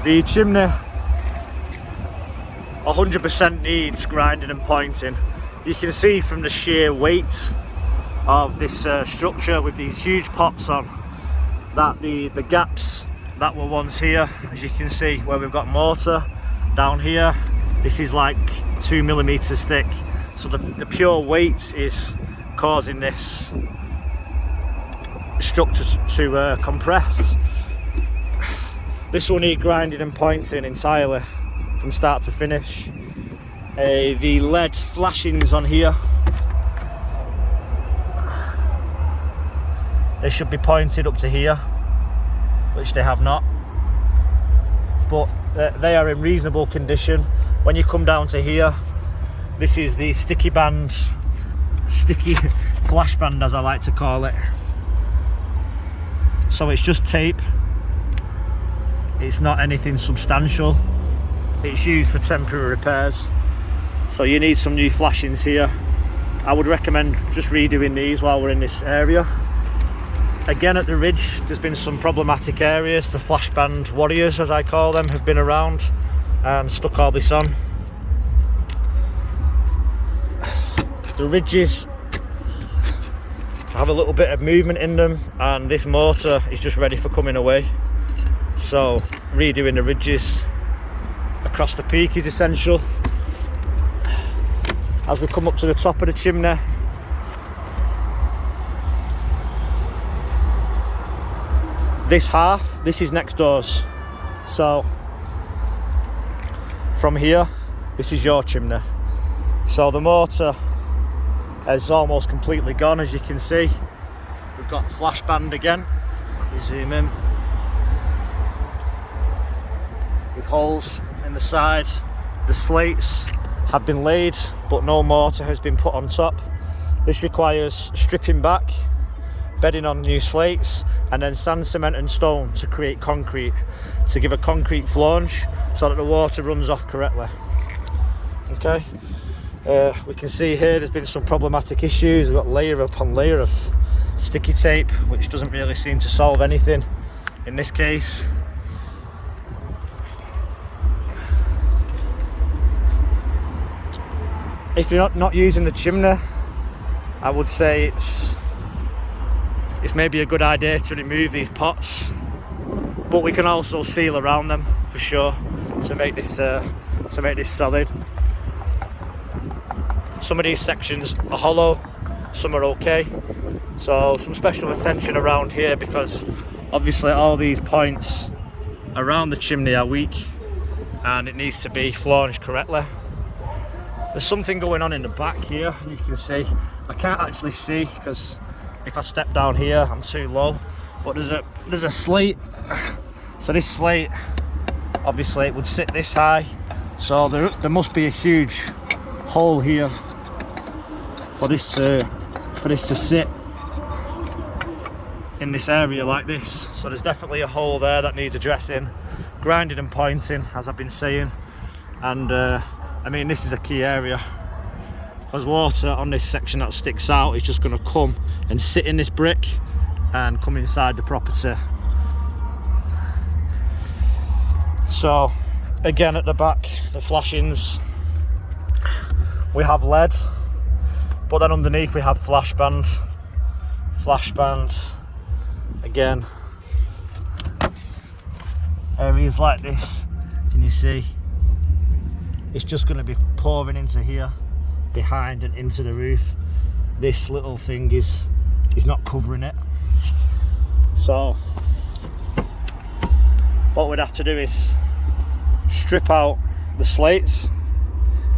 The chimney 100% needs grinding and pointing. You can see from the sheer weight of this structure with these huge pots on that the gaps that were once here, as you can see where we've got mortar down here, this is like 2 millimeters thick. So the pure weight is causing this structure to compress. This will need grinding and pointing entirely from start to finish. The lead flashings on here, they should be pointed up to here, which they have not, but they are in reasonable condition. When you come down to here, this is the sticky flash band, as I like to call it. So it's just tape, it's not anything substantial, it's used for temporary repairs. So you need some new flashings here. I would recommend just redoing these while we're in this area. Again, at the ridge, there's been some problematic areas. The flashband warriors, as I call them, have been around and stuck all this on. The ridges have a little bit of movement in them, and this mortar is just ready for coming away. So redoing the ridges across the peak is essential. As we come up to the top of the chimney, this is next doors. So from here, this is your chimney. So the mortar is almost completely gone, as you can see. We've got flash band again. Let me zoom in. With holes in the side. The slates have been laid, but no mortar has been put on top. This requires stripping back, bedding on new slates, and then sand, cement and stone to create concrete, to give a concrete flange so that the water runs off correctly. Okay, we can see here there's been some problematic issues. We've got layer upon layer of sticky tape, which doesn't really seem to solve anything in this case. If you're not using the chimney, I would say it's maybe a good idea to remove these pots, but we can also seal around them for sure to make this solid. Some of these sections are hollow, some are okay, so some special attention around here, because obviously all these points around the chimney are weak and it needs to be flanged correctly. There's something going on in the back here, you can see. I can't actually see because if I step down here I'm too low, but there's a slate. So this slate, obviously it would sit this high, so there must be a huge hole here for this to sit in this area like this. So there's definitely a hole there that needs addressing, grinding and pointing, as I've been saying. And I mean, this is a key area, because water on this section that sticks out is just going to come and sit in this brick and come inside the property. So again, at the back, the flashings, we have lead, but then underneath we have flash band. Again, areas like this, can you see? It's just going to be pouring into here, behind and into the roof. This little thing is not covering it. So what we'd have to do is strip out the slates.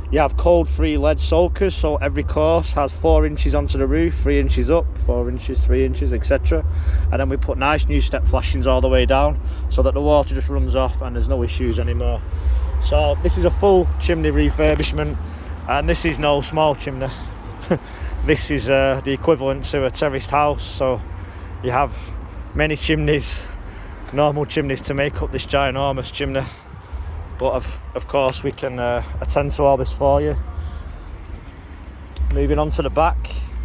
You have cold-free lead soakers, so every course has 4 inches onto the roof, 3 inches up, 4 inches, 3 inches, etc. And then we put nice new step flashings all the way down so that the water just runs off and there's no issues anymore. So this is a full chimney refurbishment, and this is no small chimney. This is the equivalent to a terraced house, so you have many chimneys, normal chimneys, to make up this ginormous chimney. But of course we can attend to all this for you. Moving on to the back,